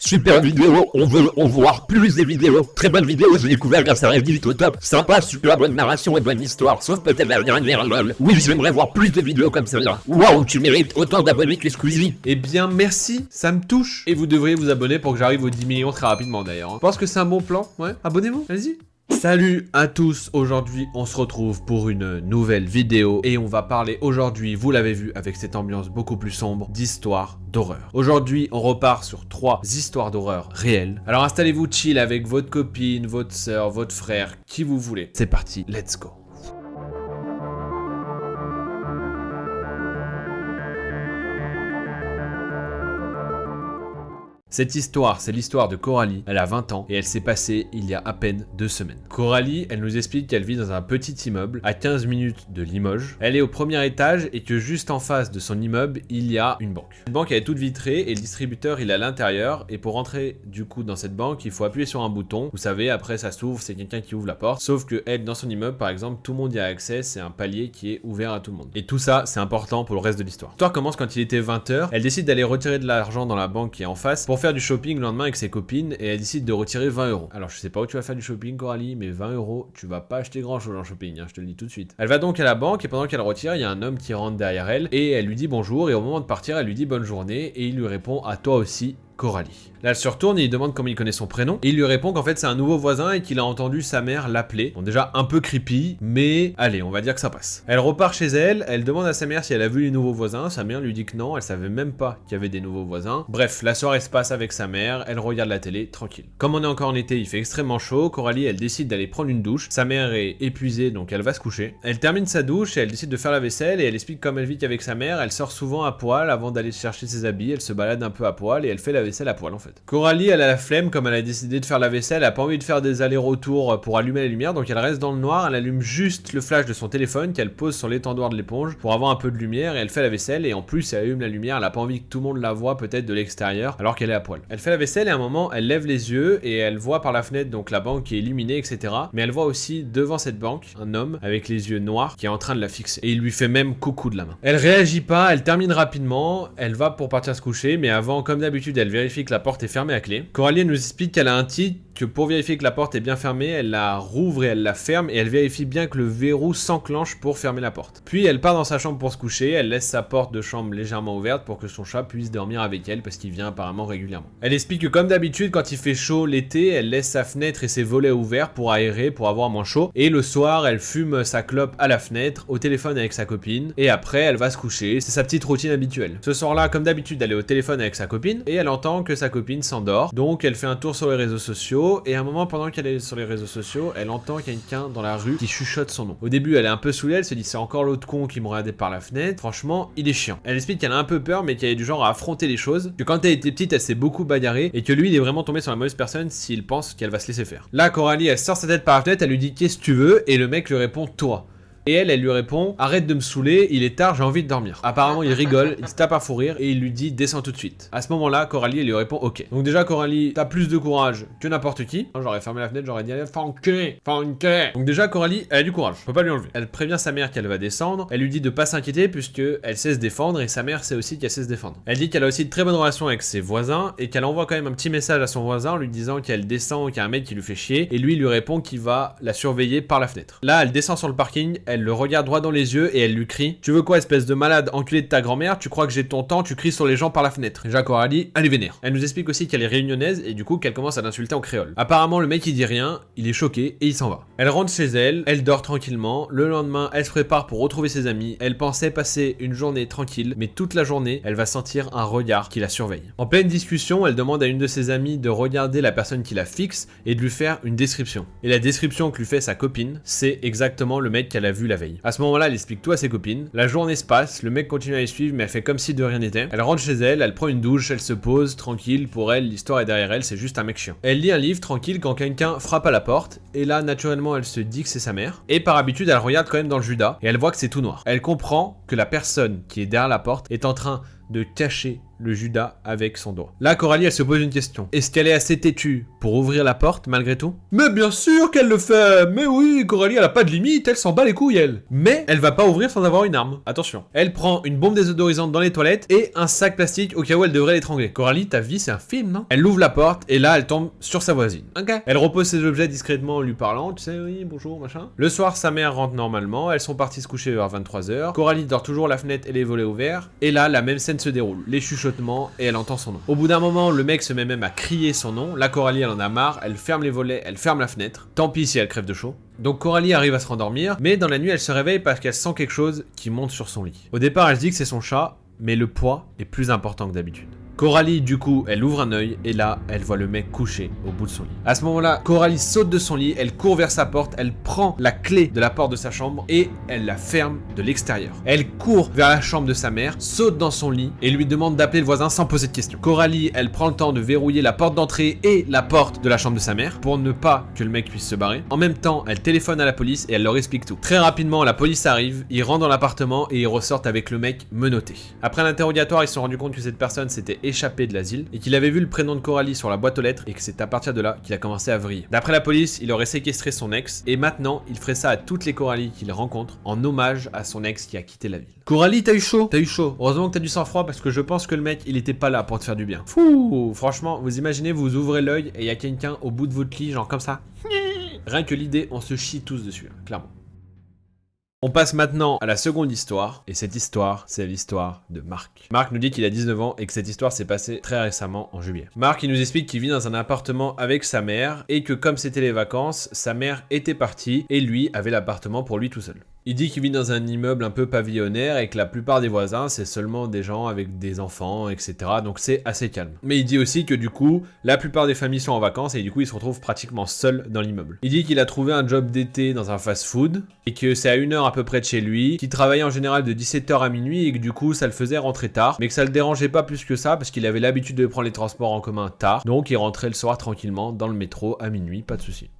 Super vidéo, on veut en voir plus des vidéos. Très bonne vidéo, j'ai découvert grâce à Reddit au top. Sympa, super bonne narration et bonne histoire. Sauf peut-être la dernière lol. Oui, j'aimerais voir plus de vidéos comme celle-là. Waouh, tu mérites autant d'abonnés que Squeezie. Eh bien merci, ça me touche. Et vous devriez vous abonner pour que j'arrive aux 10 millions très rapidement d'ailleurs. Je pense que c'est un bon plan, ouais. Abonnez-vous, allez-y. Salut à tous, aujourd'hui on se retrouve pour une nouvelle vidéo et on va parler aujourd'hui, vous l'avez vu avec cette ambiance beaucoup plus sombre, d'histoires d'horreur. Aujourd'hui on repart sur 3 histoires d'horreur réelles. Alors installez-vous chill avec votre copine, votre soeur, votre frère, qui vous voulez. C'est parti, let's go. Cette histoire, c'est l'histoire de Coralie, elle a 20 ans et elle s'est passée il y a à peine 2 semaines. Coralie, elle nous explique qu'elle vit dans un petit immeuble à 15 minutes de Limoges. Elle est au premier étage et que juste en face de son immeuble, il y a une banque. Cette banque elle est toute vitrée et le distributeur il est à l'intérieur et pour rentrer du coup dans cette banque, il faut appuyer sur un bouton. Vous savez, après ça s'ouvre, c'est quelqu'un qui ouvre la porte. Sauf que elle, dans son immeuble par exemple, tout le monde y a accès, c'est un palier qui est ouvert à tout le monde. Et tout ça, c'est important pour le reste de l'histoire. L'histoire commence quand il était 20h, elle décide d'aller retirer de l'argent dans la banque qui est en face pour faire du shopping le lendemain avec ses copines et elle décide de retirer 20 €. Alors je sais pas où tu vas faire du shopping Coralie, mais 20 €, tu vas pas acheter grand chose en shopping, hein, je te le dis tout de suite. Elle va donc à la banque et pendant qu'elle retire, il y a un homme qui rentre derrière elle et elle lui dit bonjour et au moment de partir, elle lui dit bonne journée et il lui répond à toi aussi Coralie. Là, elle se retourne et il demande comment il connaît son prénom. Et il lui répond qu'en fait, c'est un nouveau voisin et qu'il a entendu sa mère l'appeler. Bon, déjà un peu creepy, mais allez, on va dire que ça passe. Elle repart chez elle, elle demande à sa mère si elle a vu les nouveaux voisins. Sa mère lui dit que non, elle savait même pas qu'il y avait des nouveaux voisins. Bref, la soirée se passe avec sa mère, elle regarde la télé, tranquille. Comme on est encore en été, il fait extrêmement chaud. Coralie, elle décide d'aller prendre une douche. Sa mère est épuisée, donc elle va se coucher. Elle termine sa douche et elle décide de faire la vaisselle et elle explique comme elle vit qu'avec sa mère, elle sort souvent à poil avant d'aller chercher ses habits. Elle se balade un peu à poil et elle fait la vaisselle à poil en fait. Coralie, elle a la flemme, comme elle a décidé de faire la vaisselle, elle a pas envie de faire des allers-retours pour allumer la lumière, donc elle reste dans le noir, elle allume juste le flash de son téléphone qu'elle pose sur l'étendoir de l'éponge pour avoir un peu de lumière et elle fait la vaisselle et en plus elle allume la lumière, elle a pas envie que tout le monde la voit peut-être de l'extérieur alors qu'elle est à poil. Elle fait la vaisselle et à un moment elle lève les yeux et elle voit par la fenêtre donc la banque qui est illuminée etc. Mais elle voit aussi devant cette banque un homme avec les yeux noirs qui est en train de la fixer et il lui fait même coucou de la main. Elle réagit pas, elle termine rapidement, elle va pour partir se coucher mais avant comme d'habitude elle vérifie que la porte est fermée à clé. Coralie nous explique qu'elle a un titre, que pour vérifier que la porte est bien fermée, elle la rouvre et elle la ferme et elle vérifie bien que le verrou s'enclenche pour fermer la porte. Puis elle part dans sa chambre pour se coucher, elle laisse sa porte de chambre légèrement ouverte pour que son chat puisse dormir avec elle parce qu'il vient apparemment régulièrement. Elle explique que comme d'habitude quand il fait chaud l'été, elle laisse sa fenêtre et ses volets ouverts pour aérer, pour avoir moins chaud et le soir elle fume sa clope à la fenêtre, au téléphone avec sa copine et après elle va se coucher, c'est sa petite routine habituelle. Ce soir-là comme d'habitude elle est au téléphone avec sa copine et elle entend que sa copine s'endort, donc elle fait un tour sur les réseaux sociaux et à un moment pendant qu'elle est sur les réseaux sociaux, elle entend quelqu'un dans la rue qui chuchote son nom. Au début, elle est un peu saoulée, elle se dit c'est encore l'autre con qui me regardait par la fenêtre. Franchement, il est chiant. Elle explique qu'elle a un peu peur mais qu'elle est du genre à affronter les choses, que quand elle était petite, elle s'est beaucoup bagarrée et que lui, il est vraiment tombé sur la mauvaise personne s'il pense qu'elle va se laisser faire. Là, Coralie, elle sort sa tête par la fenêtre, elle lui dit qu'est-ce que tu veux et le mec lui répond toi. Et elle lui répond « Arrête de me saouler, il est tard, j'ai envie de dormir. » Apparemment, il rigole, il se tape à fou rire et il lui dit « Descends tout de suite. » À ce moment-là, Coralie, elle lui répond « Ok. » Donc déjà, Coralie, t'as plus de courage que n'importe qui. J'aurais fermé la fenêtre, j'aurais dit « Allez, fais enculer. » Donc déjà, Coralie, elle a du courage, je peux pas lui enlever. Elle prévient sa mère qu'elle va descendre, elle lui dit de pas s'inquiéter puisque elle sait se défendre et sa mère sait aussi qu'elle sait se défendre. Elle dit qu'elle a aussi de très bonnes relations avec ses voisins et qu'elle envoie quand même un petit message à son voisin en lui disant qu'elle descend, qu'il y a un mec qui lui fait chier et lui, il lui répond qu'il va la surveiller par la fenêtre. Là, elle descend sur le parking, elle le regarde droit dans les yeux et elle lui crie « Tu veux quoi espèce de malade enculé de ta grand-mère, tu crois que j'ai ton temps, tu cries sur les gens par la fenêtre. » Déjà Coralie, elle est vénère. Elle nous explique aussi qu'elle est réunionnaise et du coup qu'elle commence à l'insulter en créole. Apparemment le mec il dit rien, il est choqué et il s'en va. Elle rentre chez elle, elle dort tranquillement, le lendemain elle se prépare pour retrouver ses amis, elle pensait passer une journée tranquille mais toute la journée elle va sentir un regard qui la surveille. En pleine discussion, elle demande à une de ses amies de regarder la personne qui la fixe et de lui faire une description. Et la description que lui fait sa copine, c'est exactement le mec qu'elle a vu la veille. À ce moment-là, elle explique tout à ses copines. La journée se passe, le mec continue à les suivre, mais elle fait comme si de rien n'était. Elle rentre chez elle, elle prend une douche, elle se pose, tranquille. Pour elle, l'histoire est derrière elle, c'est juste un mec chiant. Elle lit un livre, tranquille, quand quelqu'un frappe à la porte. Et là, naturellement, elle se dit que c'est sa mère. Et par habitude, elle regarde quand même dans le Judas, et elle voit que c'est tout noir. Elle comprend que la personne qui est derrière la porte est en train de cacher le Judas avec son doigt. Là, Coralie, elle se pose une question. Est-ce qu'elle est assez têtue pour ouvrir la porte malgré tout? Mais bien sûr qu'elle le fait. Mais oui, Coralie, elle a pas de limite, elle s'en bat les couilles, elle. Mais elle va pas ouvrir sans avoir une arme. Attention. Elle prend une bombe désodorisante dans les toilettes et un sac plastique au cas où elle devrait l'étrangler. Coralie, ta vie, c'est un film, non? Elle ouvre la porte et là, elle tombe sur sa voisine. Ok. Elle repose ses objets discrètement en lui parlant. Tu sais, oui, bonjour, machin. Le soir, sa mère rentre normalement. Elles sont parties se coucher vers 23h. Coralie dort toujours la fenêtre et les volets ouverts. Et là, la même scène se déroule. Les chuchotements et elle entend son nom. Au bout d'un moment, le mec se met même à crier son nom. La Coralie, elle en a marre. Elle ferme les volets, elle ferme la fenêtre. Tant pis si elle crève de chaud. Donc Coralie arrive à se rendormir, mais dans la nuit, elle se réveille parce qu'elle sent quelque chose qui monte sur son lit. Au départ, elle se dit que c'est son chat, mais le poids est plus important que d'habitude. Coralie, du coup, elle ouvre un œil et là, elle voit le mec couché au bout de son lit. À ce moment-là, Coralie saute de son lit, elle court vers sa porte, elle prend la clé de la porte de sa chambre et elle la ferme de l'extérieur. Elle court vers la chambre de sa mère, saute dans son lit et lui demande d'appeler le voisin sans poser de questions. Coralie, elle prend le temps de verrouiller la porte d'entrée et la porte de la chambre de sa mère pour ne pas que le mec puisse se barrer. En même temps, elle téléphone à la police et elle leur explique tout. Très rapidement, la police arrive, ils rentrent dans l'appartement et ils ressortent avec le mec menotté. Après l'interrogatoire, ils se sont rendus compte que cette personne s'était échappé de l'asile et qu'il avait vu le prénom de Coralie sur la boîte aux lettres et que c'est à partir de là qu'il a commencé à vriller. D'après la police, il aurait séquestré son ex et maintenant il ferait ça à toutes les Coralie qu'il rencontre en hommage à son ex qui a quitté la ville. Coralie, t'as eu chaud? T'as eu chaud. Heureusement que t'as du sang-froid parce que je pense que le mec il était pas là pour te faire du bien. Fou. Franchement, vous imaginez, vous ouvrez l'œil et il y a quelqu'un au bout de votre lit genre comme ça. Rien que l'idée, on se chie tous dessus, clairement. On passe maintenant à la seconde histoire, et cette histoire, c'est l'histoire de Marc. Marc nous dit qu'il a 19 ans et que cette histoire s'est passée très récemment en juillet. Marc, il nous explique qu'il vit dans un appartement avec sa mère et que comme c'était les vacances, sa mère était partie et lui avait l'appartement pour lui tout seul. Il dit qu'il vit dans un immeuble un peu pavillonnaire et que la plupart des voisins, c'est seulement des gens avec des enfants, etc. Donc c'est assez calme. Mais il dit aussi que du coup, la plupart des familles sont en vacances et du coup, il se retrouve pratiquement seul dans l'immeuble. Il dit qu'il a trouvé un job d'été dans un fast-food et que c'est à 1 heure à peu près de chez lui, qu'il travaillait en général de 17h à minuit et que du coup, ça le faisait rentrer tard, mais que ça le dérangeait pas plus que ça parce qu'il avait l'habitude de prendre les transports en commun tard. Donc il rentrait le soir tranquillement dans le métro à minuit, pas de souci.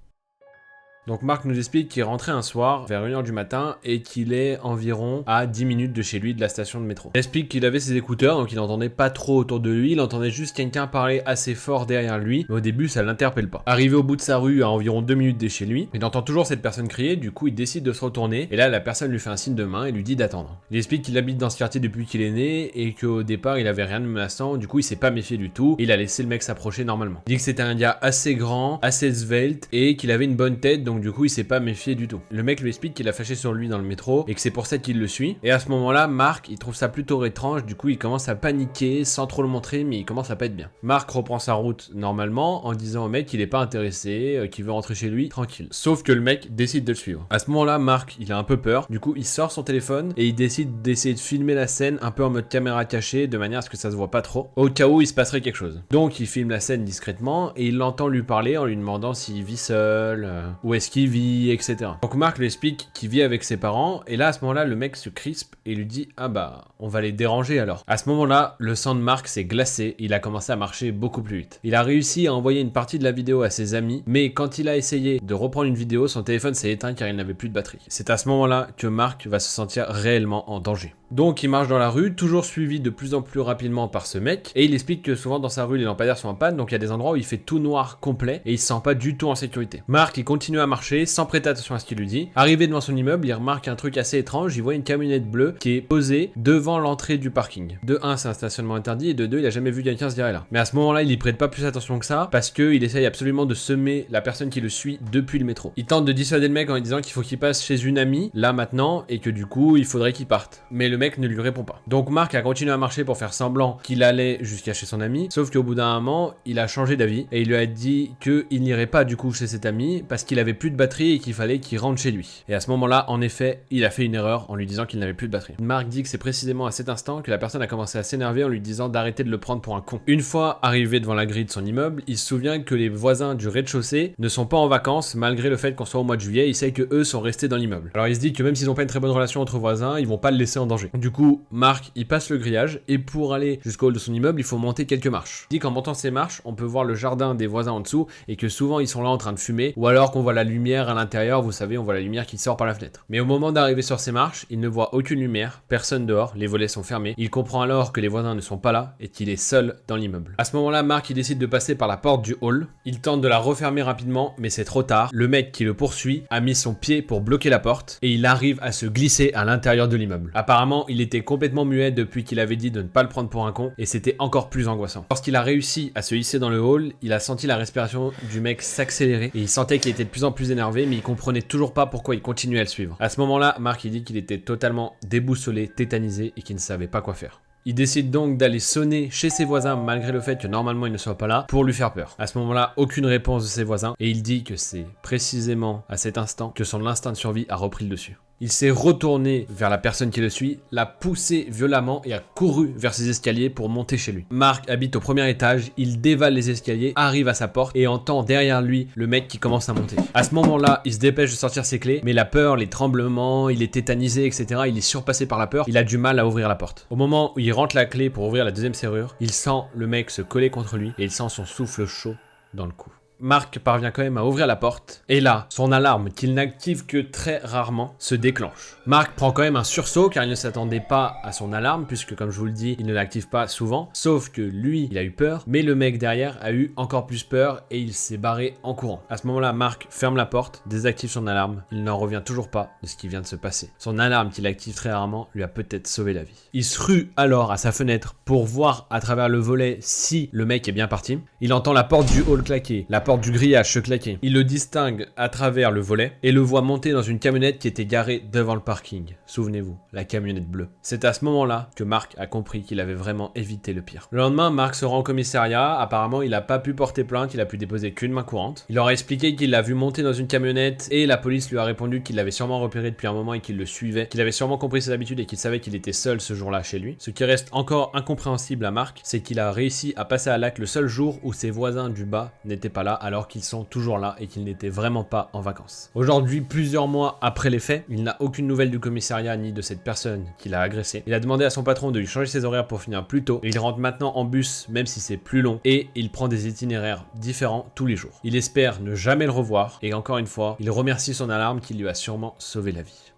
Donc Marc nous explique qu'il est rentré un soir vers 1h du matin et qu'il est environ à 10 minutes de chez lui de la station de métro. Il explique qu'il avait ses écouteurs donc il n'entendait pas trop autour de lui, il entendait juste quelqu'un parler assez fort derrière lui, mais au début ça l'interpelle pas. Arrivé au bout de sa rue à environ 2 minutes de chez lui, il entend toujours cette personne crier, du coup il décide de se retourner et là la personne lui fait un signe de main et lui dit d'attendre. Il explique qu'il habite dans ce quartier depuis qu'il est né et qu'au départ il avait rien de menaçant, du coup il s'est pas méfié du tout, il a laissé le mec s'approcher normalement. Il dit que c'était un gars assez grand, assez svelte et qu'il avait une bonne tête donc du coup il s'est pas méfié du tout. Le mec lui explique qu'il a flashé sur lui dans le métro et que c'est pour ça qu'il le suit. Et à ce moment-là, Marc, il trouve ça plutôt étrange, du coup il commence à paniquer sans trop le montrer, mais il commence à pas être bien. Marc reprend sa route normalement en disant au mec qu'il est pas intéressé, qu'il veut rentrer chez lui tranquille. Sauf que le mec décide de le suivre. À ce moment-là, Marc, il a un peu peur, du coup il sort son téléphone et il décide d'essayer de filmer la scène un peu en mode caméra cachée de manière à ce que ça se voit pas trop, au cas où il se passerait quelque chose. Donc il filme la scène discrètement et il l'entend lui parler en lui demandant s'il vit seul, où est-ce qu'il vit, etc. Donc Marc lui explique qu'il vit avec ses parents et là à ce moment-là le mec se crispe et lui dit ah bah on va les déranger alors. À ce moment-là le sang de Marc s'est glacé, il a commencé à marcher beaucoup plus vite. Il a réussi à envoyer une partie de la vidéo à ses amis mais quand il a essayé de reprendre une vidéo son téléphone s'est éteint car il n'avait plus de batterie. C'est à ce moment-là que Marc va se sentir réellement en danger. Donc il marche dans la rue, toujours suivi de plus en plus rapidement par ce mec, et il explique que souvent dans sa rue les lampadaires sont en panne, donc il y a des endroits où il fait tout noir complet, et il se sent pas du tout en sécurité. Marc il continue à marcher, sans prêter attention à ce qu'il lui dit. Arrivé devant son immeuble, il remarque un truc assez étrange, il voit une camionnette bleue qui est posée devant l'entrée du parking. De 1 c'est un stationnement interdit, et de 2 il a jamais vu quelqu'un se garer là. Mais à ce moment-là il y prête pas plus attention que ça, parce qu'il essaye absolument de semer la personne qui le suit depuis le métro. Il tente de dissuader le mec en lui disant qu'il faut qu'il passe chez une amie, là maintenant, et que du coup il faudrait qu'il parte. Mais le mec ne lui répond pas. Donc Marc a continué à marcher pour faire semblant qu'il allait jusqu'à chez son ami, sauf qu'au bout d'un moment, il a changé d'avis et il lui a dit qu'il n'irait pas du coup chez cet ami parce qu'il avait plus de batterie et qu'il fallait qu'il rentre chez lui. Et à ce moment-là, en effet, il a fait une erreur en lui disant qu'il n'avait plus de batterie. Marc dit que c'est précisément à cet instant que la personne a commencé à s'énerver en lui disant d'arrêter de le prendre pour un con. Une fois arrivé devant la grille de son immeuble, il se souvient que les voisins du rez-de-chaussée ne sont pas en vacances malgré le fait qu'on soit au mois de juillet, il sait que eux sont restés dans l'immeuble. Alors il se dit que même s'ils n'ont pas une très bonne relation entre voisins, ils vont pas le laisser en danger. danger. Du coup, Mark, il passe le grillage et pour aller jusqu'au hall de son immeuble, il faut monter quelques marches. Il dit qu'en montant ces marches, on peut voir le jardin des voisins en dessous et que souvent ils sont là en train de fumer ou alors qu'on voit la lumière à l'intérieur, vous savez, on voit la lumière qui sort par la fenêtre. Mais au moment d'arriver sur ces marches, il ne voit aucune lumière, personne dehors, les volets sont fermés. Il comprend alors que les voisins ne sont pas là et qu'il est seul dans l'immeuble. À ce moment-là, Mark il décide de passer par la porte du hall. Il tente de la refermer rapidement, mais c'est trop tard. Le mec qui le poursuit a mis son pied pour bloquer la porte et il arrive à se glisser à l'intérieur de l'immeuble. Apparemment, il était complètement muet depuis qu'il avait dit de ne pas le prendre pour un con et c'était encore plus angoissant. Lorsqu'il a réussi à se hisser dans le hall, il a senti la respiration du mec s'accélérer et il sentait qu'il était de plus en plus énervé, mais il comprenait toujours pas pourquoi il continuait à le suivre. À ce moment-là, Mark il dit qu'il était totalement déboussolé, tétanisé et qu'il ne savait pas quoi faire. Il décide donc d'aller sonner chez ses voisins malgré le fait que normalement il ne soit pas là pour lui faire peur. À ce moment-là, aucune réponse de ses voisins et il dit que c'est précisément à cet instant que son instinct de survie a repris le dessus. Il s'est retourné vers la personne qui le suit, l'a poussé violemment et a couru vers ses escaliers pour monter chez lui. Mark habite au premier étage, il dévale les escaliers, arrive à sa porte et entend derrière lui le mec qui commence à monter. À ce moment-là, il se dépêche de sortir ses clés, mais la peur, les tremblements, il est tétanisé, etc. Il est surpassé par la peur, il a du mal à ouvrir la porte. Au moment où il rentre la clé pour ouvrir la deuxième serrure, il sent le mec se coller contre lui et il sent son souffle chaud dans le cou. Mark parvient quand même à ouvrir la porte, et là, son alarme, qu'il n'active que très rarement, se déclenche. Mark prend quand même un sursaut car il ne s'attendait pas à son alarme, puisque comme je vous le dis, il ne l'active pas souvent, sauf que lui, il a eu peur, mais le mec derrière a eu encore plus peur et il s'est barré en courant. À ce moment-là, Mark ferme la porte, désactive son alarme, il n'en revient toujours pas de ce qui vient de se passer. Son alarme qu'il active très rarement lui a peut-être sauvé la vie. Il se rue alors à sa fenêtre pour voir à travers le volet si le mec est bien parti. Il entend la porte du hall claquer, la porte du grillage se claquer. Il le distingue à travers le volet et le voit monter dans une camionnette qui était garée devant le parking. Souvenez-vous, la camionnette bleue. C'est à ce moment-là que Mark a compris qu'il avait vraiment évité le pire. Le lendemain, Mark se rend au commissariat. Apparemment, il n'a pas pu porter plainte, il a pu déposer qu'une main courante. Il leur a expliqué qu'il l'a vu monter dans une camionnette et la police lui a répondu qu'il l'avait sûrement repéré depuis un moment et qu'il le suivait, qu'il avait sûrement compris ses habitudes et qu'il savait qu'il était seul ce jour-là chez lui. Ce qui reste encore incompréhensible à Mark, c'est qu'il a réussi à passer à l'acte le seul jour où ses voisins du bas n'étaient pas là alors qu'ils sont toujours là et qu'ils n'étaient vraiment pas en vacances. Aujourd'hui, plusieurs mois après les faits, il n'a aucune nouvelle du commissariat ni de cette personne qui l'a agressé. Il a demandé à son patron de lui changer ses horaires pour finir plus tôt et il rentre maintenant en bus même si c'est plus long et il prend des itinéraires différents tous les jours. Il espère ne jamais le revoir et encore une fois, il remercie son alarme qui lui a sûrement sauvé la vie.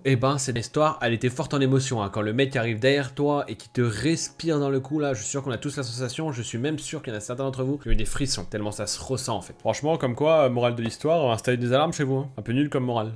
Et ben cette histoire elle était forte en émotion hein. Quand le mec arrive derrière toi et qui te respire dans le cou là, je suis sûr qu'on a tous la sensation, je suis même sûr qu'il y en a certains d'entre vous qui ont eu des frissons tellement ça se ressent en fait. Franchement comme quoi, morale de l'histoire, installez des alarmes chez vous hein. Un peu nul comme morale.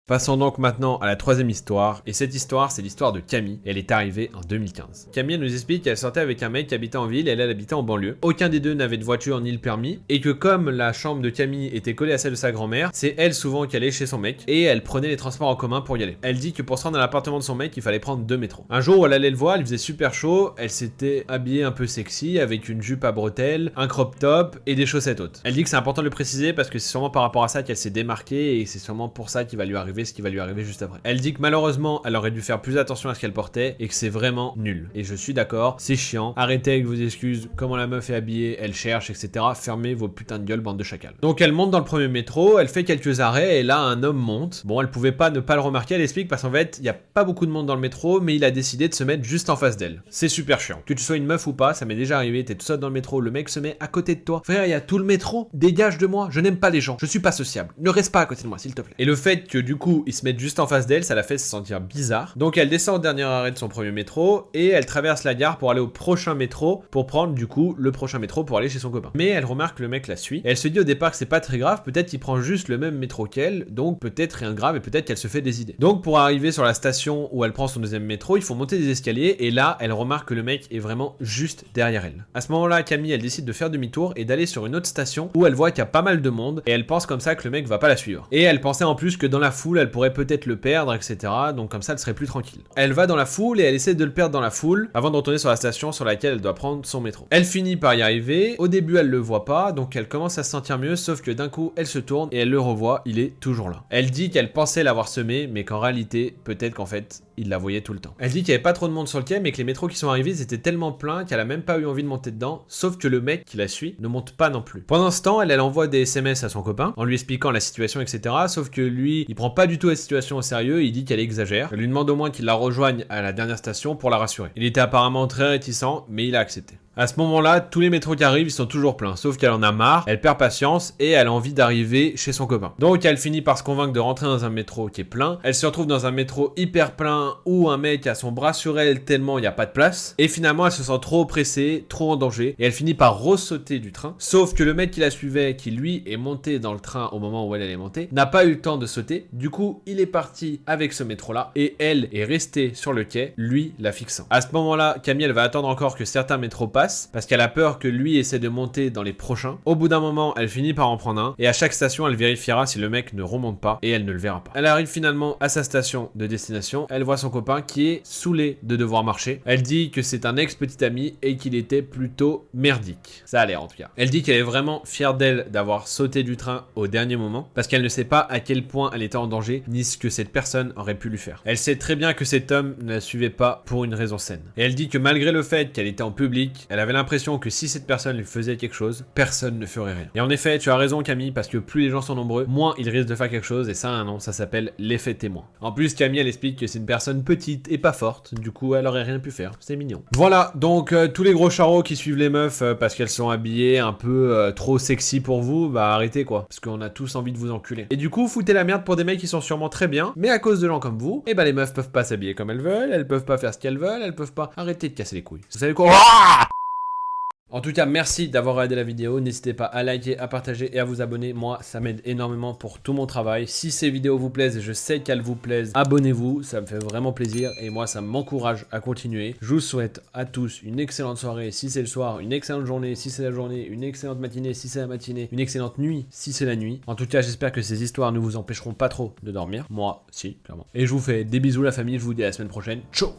Passons donc maintenant à la troisième histoire, et cette histoire c'est l'histoire de Camille, et elle est arrivée en 2015. Camille elle nous explique qu'elle sortait avec un mec qui habitait en ville et elle habitait en banlieue. Aucun des deux n'avait de voiture ni le permis, et que comme la chambre de Camille était collée à celle de sa grand-mère, c'est elle souvent qui allait chez son mec, et elle prenait les transports en commun pour y aller. Elle dit que pour se rendre à l'appartement de son mec, il fallait prendre 2 métros. Un jour où elle allait le voir, il faisait super chaud, elle s'était habillée un peu sexy, avec une jupe à bretelles, un crop top et des chaussettes hautes. Elle dit que c'est important de le préciser parce que c'est sûrement par rapport à ça qu'elle s'est démarquée, et c'est sûrement pour ça qu'il va lui arriver ce qui va lui arriver juste après. Elle dit que malheureusement, elle aurait dû faire plus attention à ce qu'elle portait et que c'est vraiment nul. Et je suis d'accord, c'est chiant. Arrêtez avec vos excuses, comment la meuf est habillée, elle cherche, etc. Fermez vos putains de gueules, bande de chacals. Donc elle monte dans le premier métro, elle fait quelques arrêts et là un homme monte. Bon, elle pouvait pas ne pas le remarquer, elle explique parce qu'en fait, il y a pas beaucoup de monde dans le métro, mais il a décidé de se mettre juste en face d'elle. C'est super chiant. Que tu sois une meuf ou pas, ça m'est déjà arrivé, t'es tout seul dans le métro, le mec se met à côté de toi. Frère, il y a tout le métro, dégage de moi, je n'aime pas les gens, je suis pas sociable. Ne reste pas à côté de moi, s'il te plaît. Et le fait que du coup, il se mette juste en face d'elle, ça la fait se sentir bizarre. Donc elle descend au dernier arrêt de son premier métro et elle traverse la gare pour aller au prochain métro pour prendre du coup le prochain métro pour aller chez son copain. Mais elle remarque que le mec la suit et elle se dit au départ que c'est pas très grave, peut-être qu'il prend juste le même métro qu'elle, donc peut-être rien de grave et peut-être qu'elle se fait des idées. Donc pour arriver sur la station où elle prend son deuxième métro, il faut monter des escaliers et là elle remarque que le mec est vraiment juste derrière elle. À ce moment-là, Camille elle décide de faire demi-tour et d'aller sur une autre station où elle voit qu'il y a pas mal de monde et elle pense comme ça que le mec va pas la suivre. Et elle pensait en plus que dans la foule elle pourrait peut-être le perdre, etc. Donc comme ça elle serait plus tranquille. Elle va dans la foule et elle essaie de le perdre dans la foule avant de retourner sur la station sur laquelle elle doit prendre son métro. Elle finit par y arriver, au début elle le voit pas, donc elle commence à se sentir mieux, sauf que d'un coup elle se tourne et elle le revoit, il est toujours là. Elle dit qu'elle pensait l'avoir semé, mais qu'en réalité, peut-être qu'en fait, il la voyait tout le temps. Elle dit qu'il y avait pas trop de monde sur le quai, mais que les métros qui sont arrivés, ils étaient tellement pleins qu'elle a même pas eu envie de monter dedans, sauf que le mec qui la suit ne monte pas non plus. Pendant ce temps, elle envoie des SMS à son copain, en lui expliquant la situation, etc. Sauf que lui, il prend pas du tout la situation au sérieux, il dit qu'elle exagère. Elle lui demande au moins qu'il la rejoigne à la dernière station pour la rassurer. Il était apparemment très réticent, mais il a accepté. À ce moment-là, tous les métros qui arrivent, ils sont toujours pleins, sauf qu'elle en a marre, elle perd patience et elle a envie d'arriver chez son copain. Donc elle finit par se convaincre de rentrer dans un métro qui est plein, elle se retrouve dans un métro hyper plein où un mec a son bras sur elle tellement il n'y a pas de place, et finalement elle se sent trop oppressée, trop en danger, et elle finit par ressauter du train, sauf que le mec qui la suivait, qui lui est monté dans le train au moment où elle est montée, n'a pas eu le temps de sauter, du coup il est parti avec ce métro-là, et elle est restée sur le quai, lui la fixant. À ce moment-là, Camille elle va attendre encore que certains métros passent, parce qu'elle a peur que lui essaie de monter dans les prochains. Au bout d'un moment, elle finit par en prendre un, et à chaque station, elle vérifiera si le mec ne remonte pas, et elle ne le verra pas. Elle arrive finalement à sa station de destination, elle voit son copain qui est saoulé de devoir marcher. Elle dit que c'est un ex-petit ami et qu'il était plutôt merdique. Ça a l'air en tout cas. Elle dit qu'elle est vraiment fière d'elle d'avoir sauté du train au dernier moment, parce qu'elle ne sait pas à quel point elle était en danger, ni ce que cette personne aurait pu lui faire. Elle sait très bien que cet homme ne la suivait pas pour une raison saine. Et elle dit que malgré le fait qu'elle était en public, elle avait l'impression que si cette personne lui faisait quelque chose, personne ne ferait rien. Et en effet, tu as raison Camille, parce que plus les gens sont nombreux, moins ils risquent de faire quelque chose, et ça a un nom, ça s'appelle l'effet témoin. En plus, Camille, elle explique que c'est une personne petite et pas forte, du coup, elle aurait rien pu faire. C'est mignon. Voilà, donc tous les gros charros qui suivent les meufs parce qu'elles sont habillées un peu trop sexy pour vous, bah arrêtez quoi, parce qu'on a tous envie de vous enculer. Et du coup, foutez la merde pour des mecs qui sont sûrement très bien, mais à cause de gens comme vous, et bah les meufs peuvent pas s'habiller comme elles veulent, elles peuvent pas faire ce qu'elles veulent, elles peuvent pas arrêter de casser les couilles. Vous savez quoi? En tout cas, merci d'avoir regardé la vidéo. N'hésitez pas à liker, à partager et à vous abonner. Moi, ça m'aide énormément pour tout mon travail. Si ces vidéos vous plaisent, et je sais qu'elles vous plaisent, abonnez-vous. Ça me fait vraiment plaisir et moi, ça m'encourage à continuer. Je vous souhaite à tous une excellente soirée si c'est le soir, une excellente journée si c'est la journée, une excellente matinée si c'est la matinée, une excellente nuit si c'est la nuit. En tout cas, j'espère que ces histoires ne vous empêcheront pas trop de dormir. Moi, si, clairement. Et je vous fais des bisous la famille. Je vous dis à la semaine prochaine. Ciao!